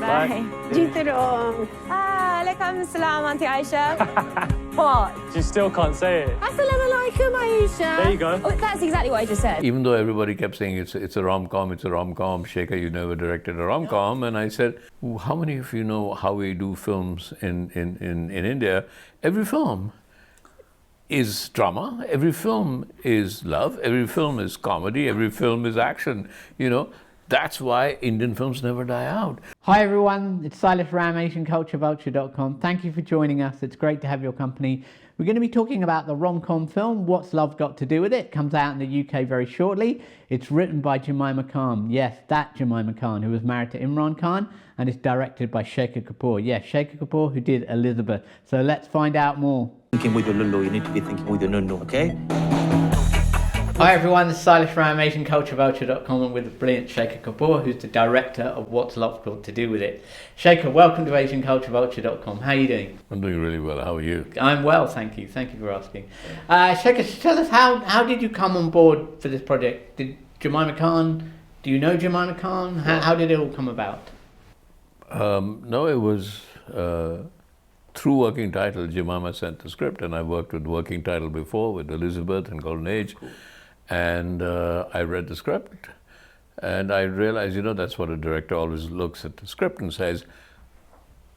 Bye. جيترو. عليكم السلام أنتي عايشة. What? She still can't say it. Assalamu alaikum Aisha. There you go. Oh, that's exactly what I just said. Even though everybody kept saying it's a rom-com, it's a rom-com, Shekhar, you never directed a rom-com, and I said, how many of you know how we do films in India? Every film is drama, every film is love, every film is comedy, every film is action, you know. That's why Indian films never die out. Hi everyone, it's Silas from AsianCultureVulture.com. Thank you for joining us. It's great to have your company. We're going to be talking about the rom-com film, What's Love Got to Do With It? Comes out in the UK very shortly. It's written by Jemima Khan. Yes, that Jemima Khan, who was married to Imran Khan, and it's directed by Shekhar Kapur. Yes, Shekhar Kapur, who did Elizabeth. So let's find out more. Thinking with your lulu, you need to be thinking with your nunu, okay? Hi everyone, this is Silas from AsianCultureVulture.com and with the brilliant Shekhar Kapur, who's the director of What's Love Got to Do With It. Shekhar, welcome to AsianCultureVulture.com. How are you doing? I'm doing really well. How are you? I'm well, thank you. Thank you for asking. Shekhar, tell us how did you come on board for this project? Did Jemima Khan, do you know Jemima Khan? How did it all come about? No, it was through Working Title. Jemima sent the script, and I worked with Working Title before with Elizabeth and Golden Age. Cool. And I read the script, and I realized, you know, that's what a director always looks at the script and says,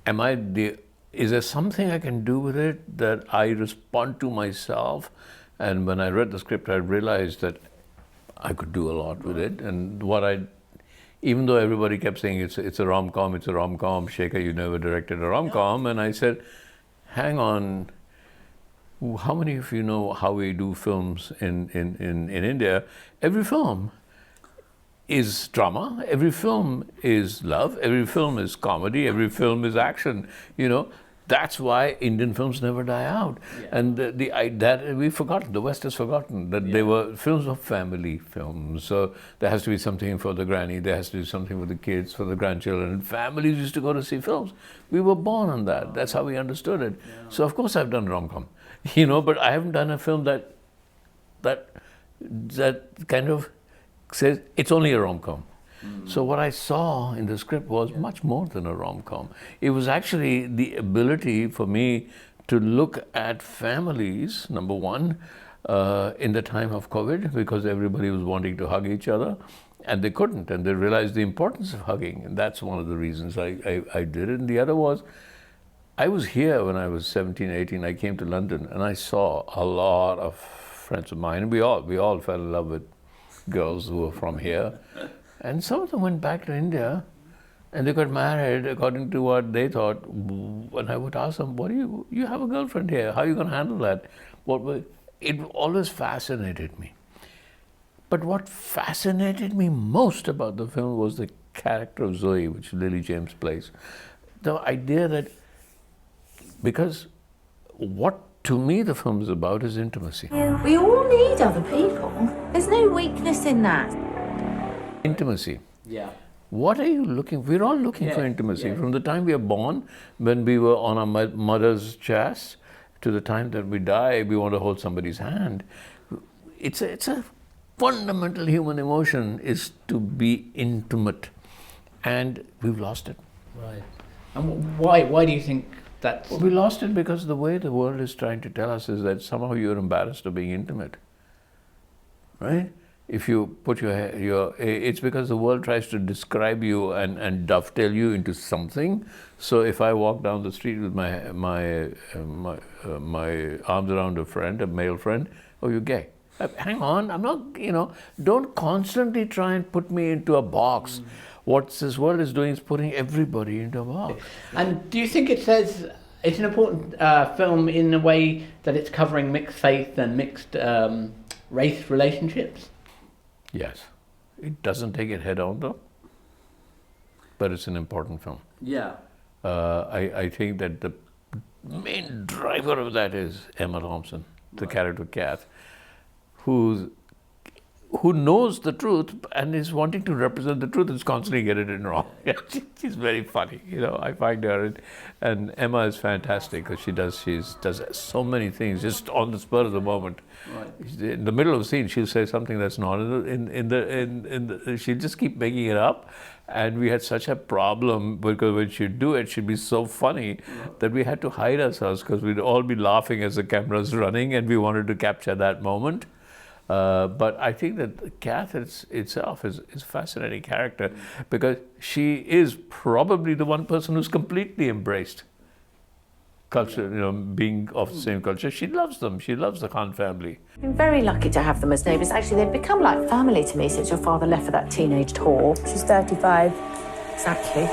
is there something I can do with it that I respond to myself? And when I read the script, I realized that I could do a lot with it. And even though everybody kept saying it's a rom-com, it's a rom-com, Shekhar, you never directed a rom-com, and I said, hang on, how many of you know how we do films in India? Every film is drama, every film is love, every film is comedy, every film is action, you know. That's why Indian films never die out. Yeah. And that we've forgotten, the West has forgotten that they were films of family films. So there has to be something for the granny, there has to be something for the kids, for the grandchildren. Families used to go to see films. We were born on that. That's how we understood it. Yeah. So of course I've done rom-com, you know, but I haven't done a film that kind of says it's only a rom-com. So what I saw in the script was much more than a rom-com. It was actually the ability for me to look at families, number one, in the time of COVID, because everybody was wanting to hug each other, and they couldn't, and they realized the importance of hugging, and that's one of the reasons I did it. And the other was, I was here when I was 17, 18, I came to London, and I saw a lot of friends of mine, and we all fell in love with girls who were from here. And some of them went back to India and they got married according to what they thought. And I would ask them, you have a girlfriend here, how are you going to handle that? It always fascinated me. But what fascinated me most about the film was the character of Zoe, which Lily James plays. The idea that, because what to me the film is about is intimacy. Yeah, we all need other people. There's no weakness in that. Intimacy. Yeah. What are you looking for? We're all looking for intimacy. Yeah. From the time we are born, when we were on our mother's chest, to the time that we die, we want to hold somebody's hand. It's a fundamental human emotion, is to be intimate. And we've lost it. Right. And why do you think that's... Well, we lost it because the way the world is trying to tell us is that somehow you're embarrassed of being intimate. Right? If you put it's because the world tries to describe you and dovetail you into something. So if I walk down the street with my arms around a friend, a male friend, oh, you're gay. Hang on, I'm not, you know, don't constantly try and put me into a box. What this world is doing is putting everybody into a box. And do you think it says it's an important film in a way that it's covering mixed faith and mixed race relationships? Yes. It doesn't take it head on though, but it's an important film. Yeah. I think that the main driver of that is Emma Thompson, the character Kath, who knows the truth and is wanting to represent the truth and is constantly getting it wrong. She's very funny, you know. I find her, and Emma is fantastic because she does so many things just on the spur of the moment. Right. In the middle of the scene, she'll say something that's not she'll just keep making it up, And we had such a problem because when she'd do it, she'd be so funny that we had to hide ourselves because we'd all be laughing as the camera's running and we wanted to capture that moment. But I think that Kath itself is a fascinating character because she is probably the one person who's completely embraced culture, being of the same culture. She loves them. She loves the Khan family. I'm very lucky to have them as neighbours. Actually, they've become like family to me since your father left for that teenage whore. She's 35. Exactly.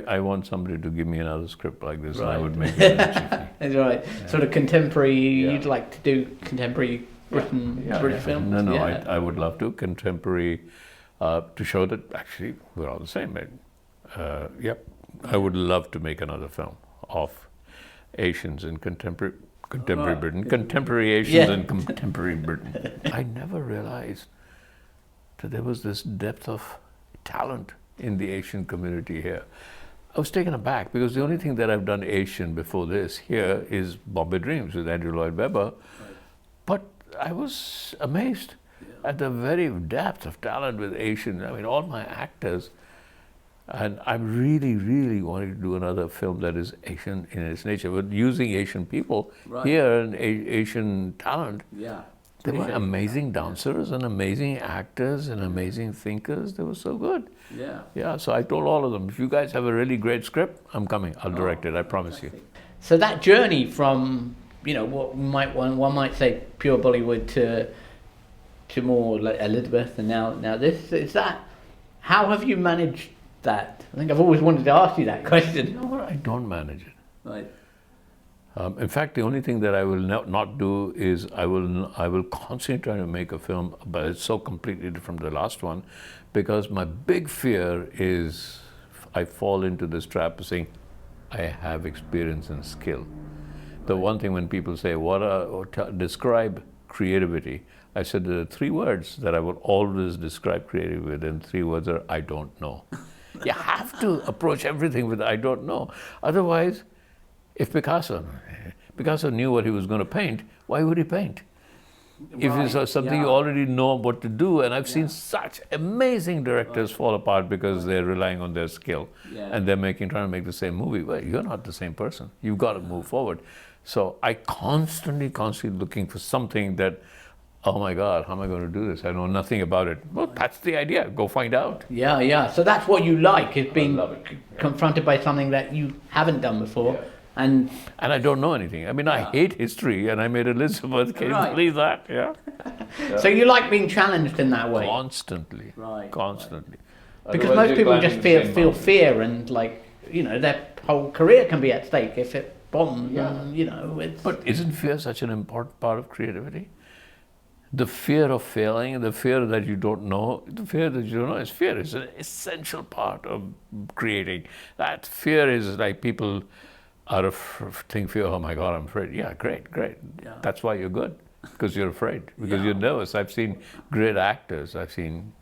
I want somebody to give me another script like this and I would make it. That's right. Yeah. Sort of contemporary, you'd like to do contemporary British films? No, I would love to. Contemporary, to show that actually we're all the same. I would love to make another film of Asians in contemporary Britain, contemporary Asians in contemporary Britain. I never realized that there was this depth of talent in the Asian community here. I was taken aback because the only thing that I've done Asian before this here is Bombay Dreams with Andrew Lloyd Webber. But I was amazed at the very depth of talent with Asian. I mean, all my actors. And I'm really, really wanting to do another film that is Asian in its nature, but using Asian people here and Asian talent. Yeah. They were amazing dancers and amazing actors and amazing thinkers. They were so good. Yeah. Yeah, so I told all of them, if you guys have a really great script, I'm coming. I'll direct it, I promise you. So that journey from, what one might say pure Bollywood to more like Elizabeth and now this, is that, how have you managed that? I think I've always wanted to ask you that question. You know what? I don't manage it. Right. In fact, the only thing that I will not do is I will constantly try to make a film, but it's so completely different from the last one, because my big fear is I fall into this trap of saying I have experience and skill. The one thing when people say, describe creativity, I said there are 3 words that I will always describe creativity with, and 3 words are I don't know. You have to approach everything with I don't know. Otherwise, if Picasso knew what he was going to paint, why would he paint? If it's something you already know what to do, and I've seen such amazing directors fall apart because they're relying on their skill and they're trying to make the same movie. Well, you're not the same person. You've got to move forward. So I constantly looking for something that, oh my God, how am I going to do this? I know nothing about it. Well, that's the idea. Go find out. Yeah. So that's what you like, is being confronted by something that you haven't done before. Yeah. And I don't know anything. I mean, I hate history, and I made Elizabeth. Can you believe that? Yeah. So you like being challenged in that way? Constantly. Constantly. Because most people just feel fear, and their whole career can be at stake if it bombs. And, it's... But isn't fear such an important part of creativity? The fear of failing, the fear that you don't know, is fear. It's an essential part of creating. That fear is like people are fear, oh my God, I'm afraid. Yeah, great. Yeah. That's why you're good, because you're afraid, because you're nervous. I've seen great actors. I've seen,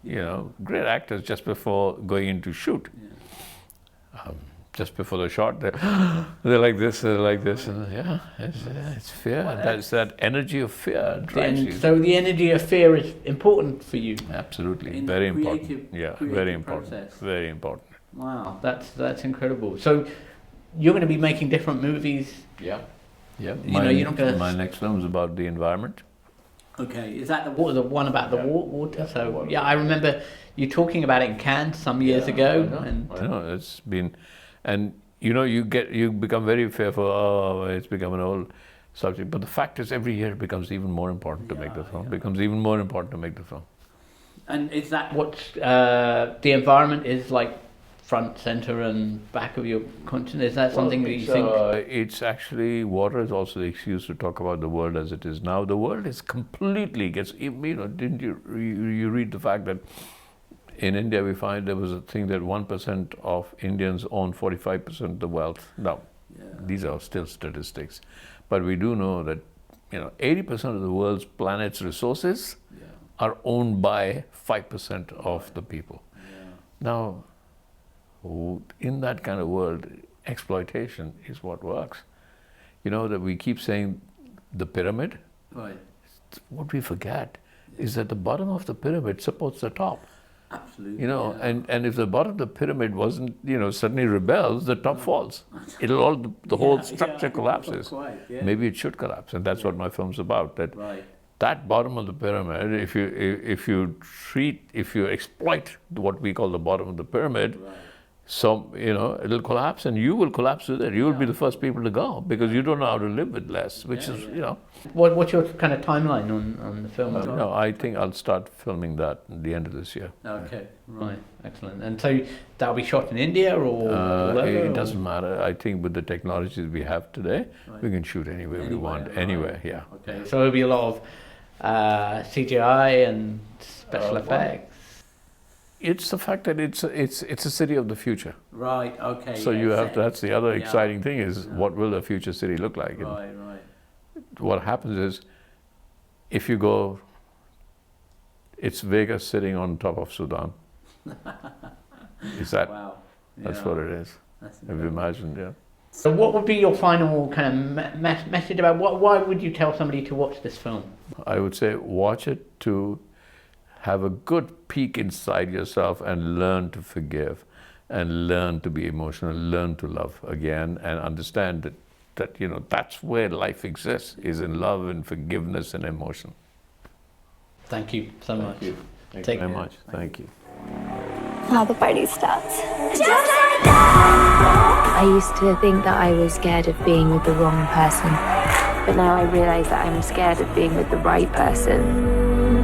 great actors just before going into shoot. Yeah. Just before the shot, they're like this, and it's fear. That's that energy of fear drives you. So the energy of fear is important for you. Absolutely, very important. Yeah, very important. Very important. Wow, that's incredible. So you're going to be making different movies. Yeah. You're not going to. My next film is about the environment. Okay, is that the one about the water? So I remember you talking about it in Cannes some years ago. I know it's been. And you become very fearful. Oh, it's become an old subject. But the fact is, every year it becomes even more important to make the film. Becomes even more important to make the film. And is that what the environment is like, front, center, and back of your conscience? Is that something that you think? It's actually, water is also the excuse to talk about the world as it is now. The world is completely didn't you read the fact that in India, we find there was a thing that 1% of Indians own 45% of the wealth. Now, these are still statistics, but we do know that 80% of the world's planet's resources are owned by 5% of the people. Now, in that kind of world, exploitation is what works. That we keep saying the pyramid. Right. What we forget is that the bottom of the pyramid supports the top. Absolutely. You know, and if the bottom of the pyramid wasn't, suddenly rebels, the top falls. It'll all, the whole structure collapses. Quite, yeah. Maybe it should collapse, and that's what my film's about. That bottom of the pyramid, if you exploit what we call the bottom of the pyramid, it'll collapse, and you will collapse with it. You will be the first people to go because you don't know how to live with less, which is. What's your kind of timeline on the film? No, I think I'll start filming that at the end of this year. Okay, right, excellent. And so that'll be shot in India or it doesn't matter. I think with the technologies we have today, we can shoot anywhere we want, anywhere. Yeah. Okay, so there'll be a lot of CGI and special effects. It's the fact that it's a city of the future. Right. Okay. So you have to. That's the other exciting thing is what will the future city look like? Right. What happens is, if you go, it's Vegas sitting on top of Sudan. Is that? Wow. That's what it is. Have you imagined? Yeah. So what would be your final kind of message about why would you tell somebody to watch this film? I would say watch it to have a good peek inside yourself and learn to forgive and learn to be emotional, learn to love again, and understand that that's where life exists, is in love and forgiveness and emotion. Thank you so much. Thank you very much. Thank you. Now the party starts. Just like that. I used to think that I was scared of being with the wrong person, but now I realize that I'm scared of being with the right person.